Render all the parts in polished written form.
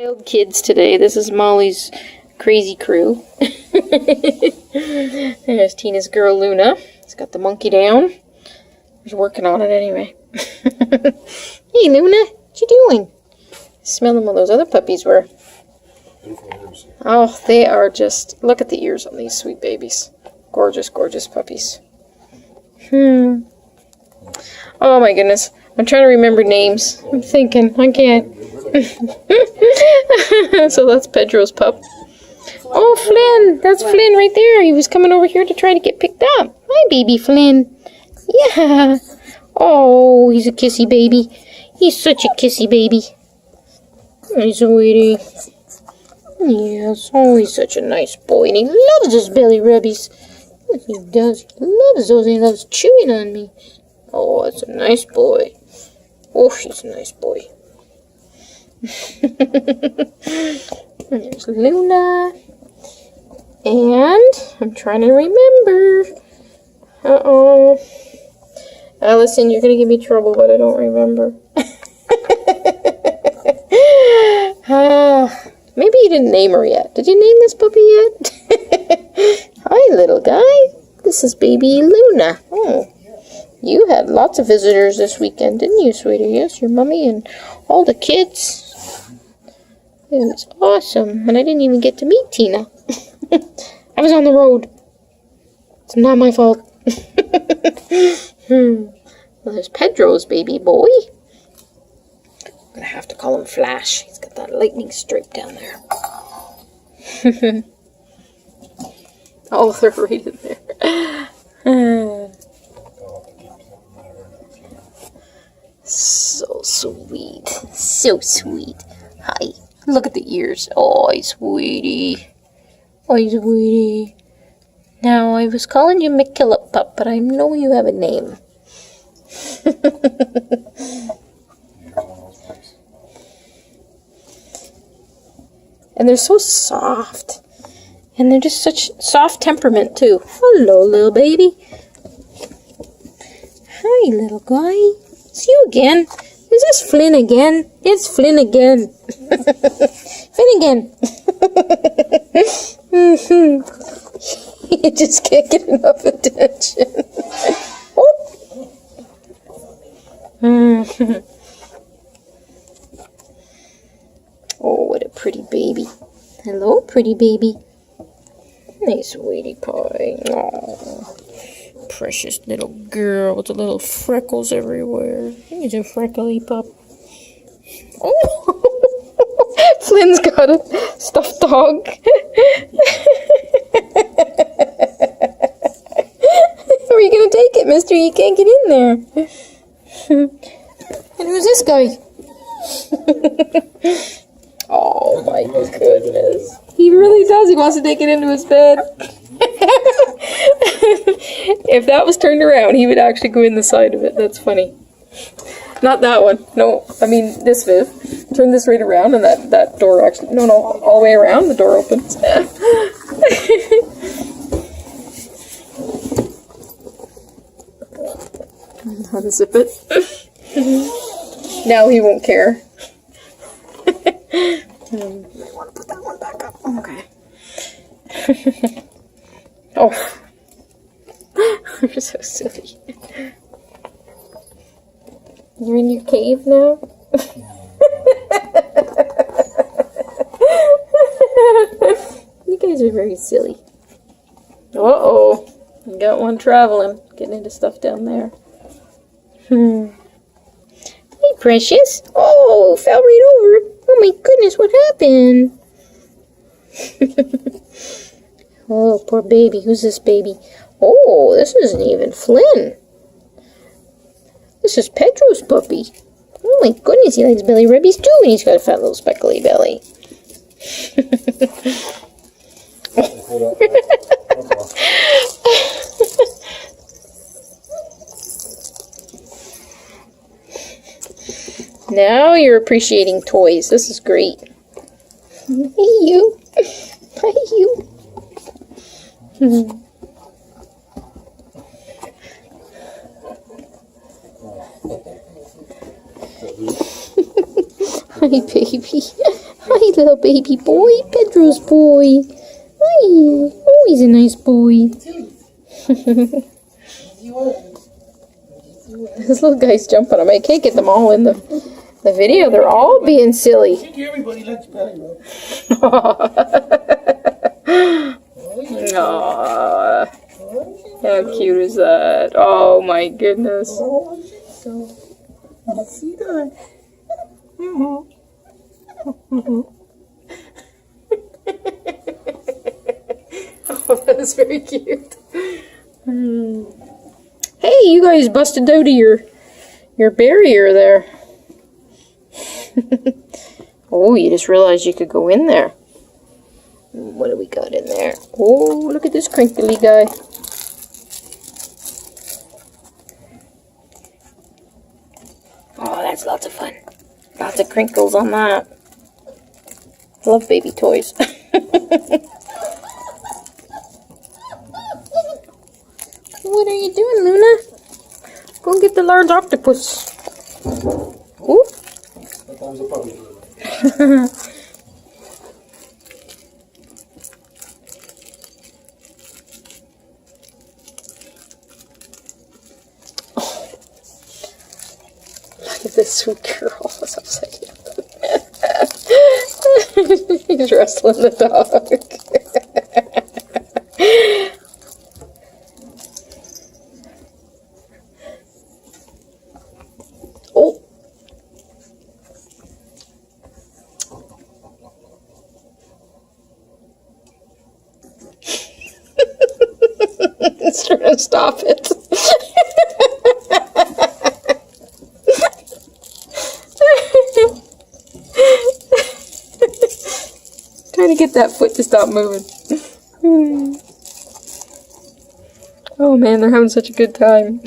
Wild kids today. This is Molly's crazy crew. There's Tina's girl Luna. She's got the monkey down. She's working on it anyway. Hey Luna, what you doing? Smell them while those other puppies were. Oh, they are just, look at the ears on these sweet babies. Gorgeous, gorgeous puppies. Oh my goodness. I'm trying to remember names. I'm thinking, I can't. So that's Pedro's pup. Oh, Flynn! That's Flynn right there. He was coming over here to try to get picked up. Hi, baby Flynn. Yeah. Oh, he's a kissy baby. He's such a kissy baby. He's sweetie. Yes. Oh, he's such a nice boy. And he loves his belly rubbies. Yes, he does. He loves those. He loves chewing on me. Oh, that's a nice boy. Oh, he's a nice boy. And there's Luna. And I'm trying to remember. Uh-oh. Allison, you're going to give me trouble, but I don't remember. Maybe you didn't name her yet. Did you name this puppy yet? Hi, little guy. This is baby Luna. Oh. You had lots of visitors this weekend, didn't you, sweetie? Yes, your mommy and all the kids. It was awesome. And I didn't even get to meet Tina. I was on the road. It's not my fault. Well, there's Pedro's baby boy. I'm going to have to call him Flash. He's got that lightning stripe down there. Oh, they're right in there. So sweet. So sweet. Hi. Look at the ears. Oh, sweetie. Oh, sweetie. Now, I was calling you McKillop Pup, but I know you have a name. And they're so soft. And they're just such soft temperament, too. Hello, little baby. Hi, little guy. It's you again. Is this Flynn again? It's Flynn again. Flynn again. You just can't get enough attention. Oh, what a pretty baby. Hello, pretty baby. Nice sweetie pie. Oh, precious little girl with the little freckles everywhere. He's a freckly pup. Oh, Flynn's got a stuffed dog. Where are you going to take it, mister? You can't get in there. And who's this guy? Oh my goodness. He really does. He wants to take it into his bed. If that was turned around, he would actually go in the side of it. That's funny. Not that one. No, I mean this Viv. Turn this right around and that door actually... No, all the way around. The door opens. Unzip it. Now he won't care. I want to put that one back up. Okay. Oh. You're so silly. You're in your cave now? You guys are very silly. Uh-oh. You got one traveling. Getting into stuff down there. Hey, precious. Oh, fell right over. Oh my goodness, what happened? Oh, poor baby. Who's this baby? Oh, this isn't even Flynn. This is Pedro's puppy. Oh my goodness, he likes belly rubbies too, and he's got a fat little speckly belly. Now you're appreciating toys. This is great. Hey, you. Hi, you. Hi, baby. Hi, little baby boy. Pedro's boy. Hi. Oh, he's a nice boy. This little guy's jumping on him. I can't get them all in the video. They're all being silly. Everybody likes belly rub. Aww. How cute is that? Oh my goodness. See that? Oh, that is very cute. Hey, you guys busted out of your barrier there. Oh, you just realized you could go in there. What do we got in there? Oh, look at this crinkly guy. Oh, that's lots of fun. Lots of crinkles on that. I love baby toys. What are you doing, Luna? Go and get the large octopus. Ooh. That was a puppy. Look at this sweet girl. That's upside down. He's wrestling the dog. Oh. It's trying to stop it. Trying to get that foot to stop moving. Oh man, they're having such a good time.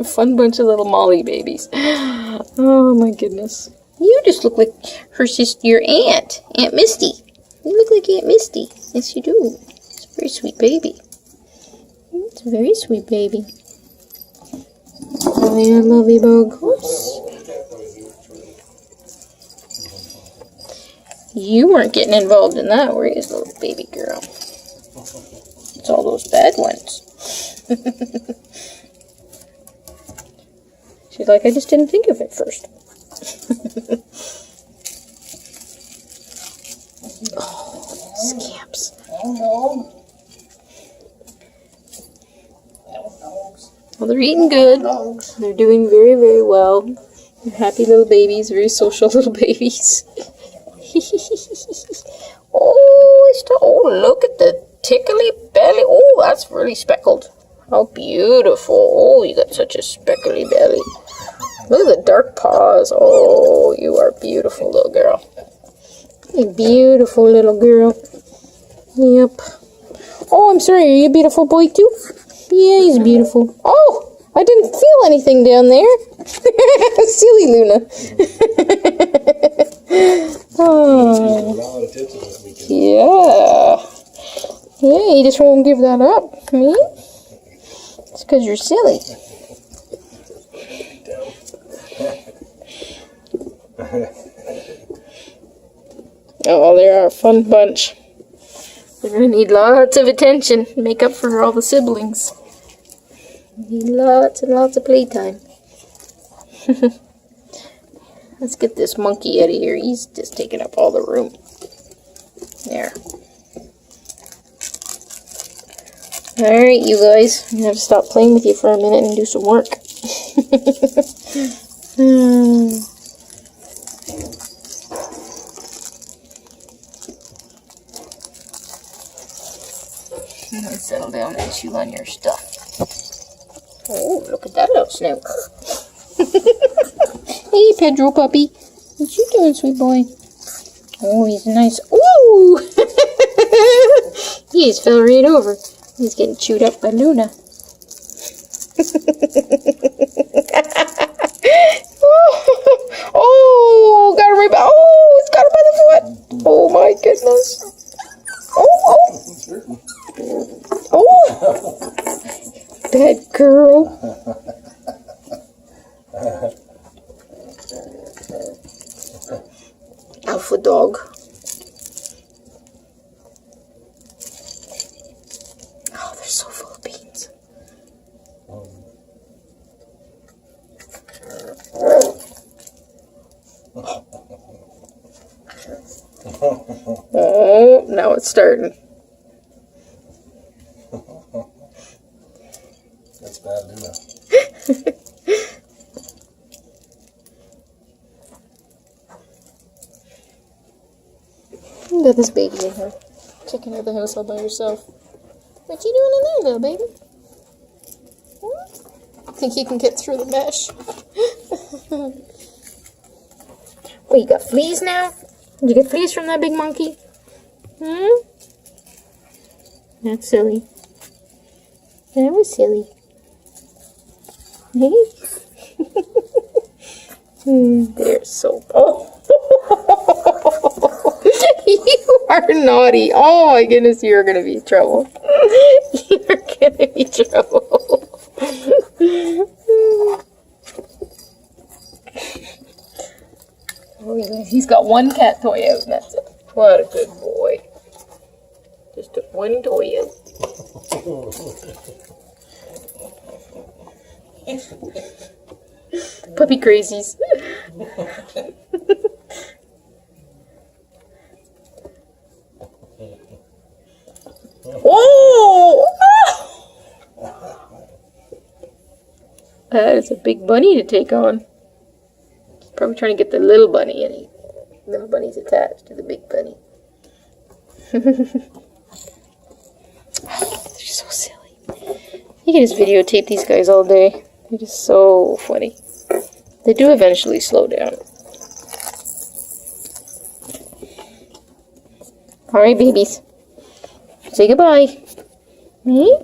Fun bunch of little Molly babies. Oh my goodness. You just look like her sister, your aunt, Aunt Misty. You look like Aunt Misty. Yes, you do. It's a very sweet baby. It's a very sweet baby. Oh yeah, love you, bug. Oops. You weren't getting involved in that, were you, little baby girl? It's all those bad ones. She's like, I just didn't think of it first. Oh, scamps. Well, they're eating good. They're doing very, very well. They're happy little babies, very social little babies. Oh, look at the tickly belly. Oh, that's really speckled. How beautiful. Oh, you got such a speckly belly. Look at the dark paws. Oh, you are beautiful, little girl. A beautiful little girl. Yep. Oh, I'm sorry. Are you a beautiful boy, too? Yeah, he's beautiful. Oh, I didn't feel anything down there. Silly Luna. Oh. Yeah. Yeah, you just won't give that up. Me? It's because you're silly. Oh, they're a fun bunch. They're going to need lots of attention to make up for all the siblings. Need lots and lots of playtime. Let's get this monkey out of here. He's just taking up all the room. There. Alright, you guys. I'm going to have to stop playing with you for a minute and do some work. Settle down and chew on your stuff. Oh, look at that little snout. Hey, Pedro puppy. What you doing, sweet boy? Oh, he's nice. Ooh! He just fell right over. He's getting chewed up by Luna. Oh, got him right by. Oh, it's got him by the foot. Oh my goodness. Oh. Oh, bad girl. alpha dog. Oh, they're so full of beans. Oh, now it's starting. That's bad, isn't it? You got this baby in here. Checking out the house all by yourself. What you doing in there, little baby? Hmm? Think you can get through the mesh? What, you got fleas now? Did you get fleas from that big monkey? Hmm? That's silly. That was silly. Hey? They're so... Oh! You are naughty. Oh my goodness, you're gonna be in trouble. You're gonna be in trouble. Oh, he's got one cat toy out and that's it. What a good boy. Just took one toy out. Puppy crazies. Oh! That is a big bunny to take on. Probably trying to get the little bunny, and the little bunny's attached to the big bunny. They're so silly. You can just videotape these guys all day. They're just so funny. They do eventually slow down. Alright, babies. Say goodbye. Me?